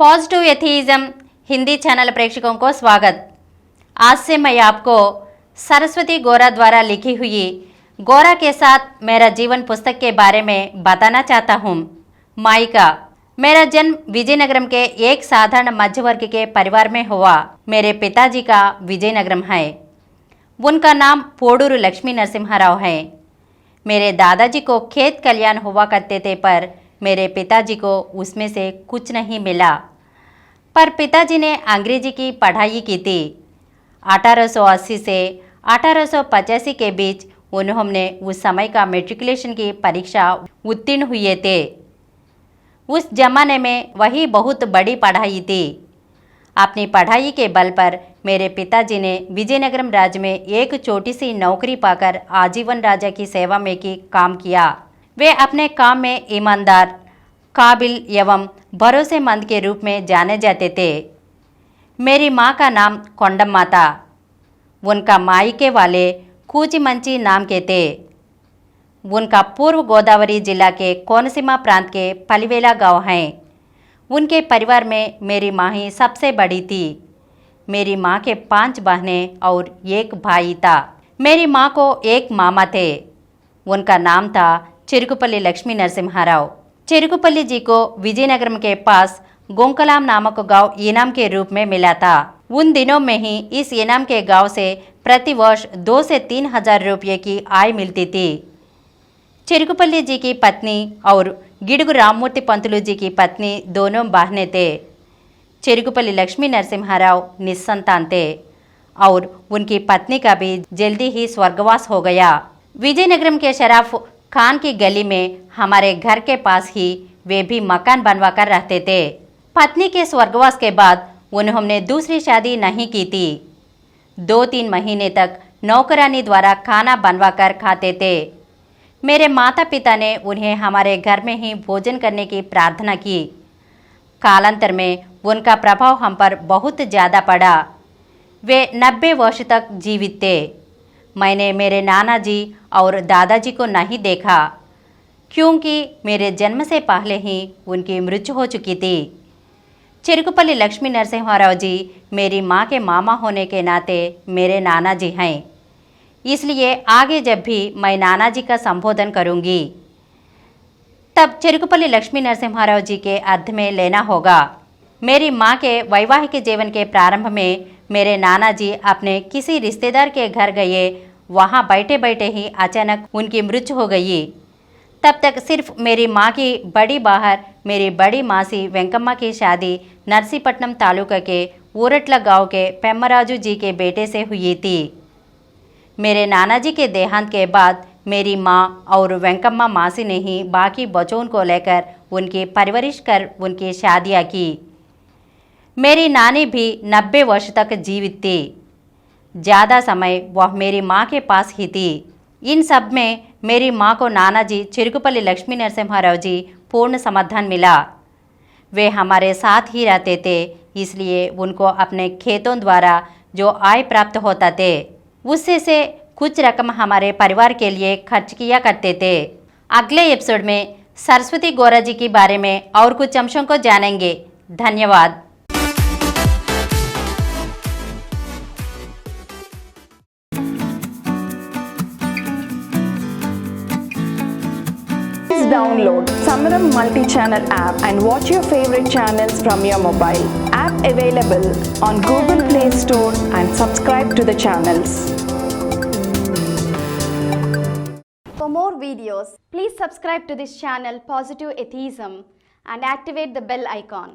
Positive atheism Hindi channel प्रेक्षकों को स्वागत। आज से मैं आपको सरस्वती गोरा द्वारा लिखी हुई गोरा के साथ मेरा जीवन पुस्तक के बारे में बताना चाहता हूँ। माइका। मेरा जन्म विजयनगरम के एक साधारण मध्य वर्ग के परिवार में हुआ। मेरे पिताजी का विजयनगरम है। उनका नाम पोडूरू लक्ष्मी नरसिम्हाराव है। मेरे दादाजी को खेत कल्याण हुआ करते थे, पर मेरे पिताजी को उसमें से कुछ नहीं मिला। पर पिताजी ने अंग्रेजी की पढ़ाई की थी। 1880 से 1885 के बीच उन्होंने उस समय का मेट्रिकुलेशन की परीक्षा उत्तीर्ण हुए थे। उस जमाने में वही बहुत बड़ी पढ़ाई थी। अपनी पढ़ाई के बल पर मेरे पिताजी ने विजयनगरम राज्य में एक छोटी सी नौकरी पाकर आजीवन राजा की सेवा में की काम किया। वे अपने काम में ईमानदार, काबिल एवं भरोसेमंद के रूप में जाने जाते थे। मेरी माँ का नाम कोंडम्मा था। उनका मायके वाले कूचिमंची नाम के थे। उनका पूर्व गोदावरी जिला के कोनसीमा प्रांत के पलिवेला गांव है। उनके परिवार में मेरी माँ ही सबसे बड़ी थी। मेरी माँ के 5 बहनें और एक भाई था। मेरी माँ को एक मामा थे। उनका नाम था चिरुकुपल्ली लक्ष्मी नरसिम्हाराव। चिरुकुपल्ली जी को विजयनगरम के पास गोंकलाम नामक गांव इनाम के रूप में मिला था। उन दिनों में ही इस इनाम के गांव से प्रति वर्ष 2 से 3 हजार रुपये की आय मिलती थी। चिरुकुपल्ली जी की पत्नी और गिडुगु राममूर्ति पंतुलू जी की पत्नी दोनों बहनें थे। चिरुकुपल्ली लक्ष्मी नरसिम्हाराव निस्संतान थे और उनकी पत्नी का भी जल्दी ही स्वर्गवास हो गया। विजयनगरम के शराफ खान की गली में हमारे घर के पास ही वे भी मकान बनवाकर रहते थे। पत्नी के स्वर्गवास के बाद उन्होंने दूसरी शादी नहीं की थी। 2-3 महीने तक नौकरानी द्वारा खाना बनवाकर खाते थे। मेरे माता पिता ने उन्हें हमारे घर में ही भोजन करने की प्रार्थना की। कालांतर में उनका प्रभाव हम पर बहुत ज़्यादा पड़ा। वे 90 वर्ष तक जीवित थे। मैंने मेरे नाना जी और दादाजी को नहीं देखा, क्योंकि मेरे जन्म से पहले ही उनकी मृत्यु हो चुकी थी। चिरुकुपल्ली लक्ष्मी नरसिम्हाराव जी मेरी माँ के मामा होने के नाते मेरे नाना जी हैं। इसलिए आगे जब भी मैं नाना जी का संबोधन करूँगी, तब चिरुकुपल्ली लक्ष्मी नरसिम्हाराव जी के अर्थ में लेना होगा। मेरी माँ के वैवाहिक जीवन के प्रारंभ में मेरे नाना जी अपने किसी रिश्तेदार के घर गए। वहाँ बैठे बैठे ही अचानक उनकी मृत्यु हो गई। तब तक सिर्फ मेरी माँ की बड़ी बहन मेरी बड़ी मासी वेंकम्मा की शादी नरसीपट्टनम तालुका के ऊरट्ला गांव के पेम्मराजू जी के बेटे से हुई थी। मेरे नाना जी के देहांत के बाद मेरी माँ और वेंकम्मा मासी ने ही बाकी बच्चों को लेकर उनकी परवरिश कर उनकी शादियाँ की। मेरी नानी भी 90 वर्ष तक जीवित थी। ज़्यादा समय वह मेरी माँ के पास ही थी। इन सब में मेरी माँ को नाना जी चिरुकुपल्ली लक्ष्मी नरसिम्हाराव जी पूर्ण समर्थन मिला। वे हमारे साथ ही रहते थे, इसलिए उनको अपने खेतों द्वारा जो आय प्राप्त होता थे, उससे से कुछ रकम हमारे परिवार के लिए खर्च किया करते थे। अगले एपिसोड में सरस्वती गोरा जी के बारे में और कुछ अंशों को जानेंगे। धन्यवाद। Download Samaram multi-channel app and watch your favorite channels from your mobile. App available on Google Play Store and subscribe to the channels. For more videos, please subscribe to this channel Positive Atheism and activate the bell icon.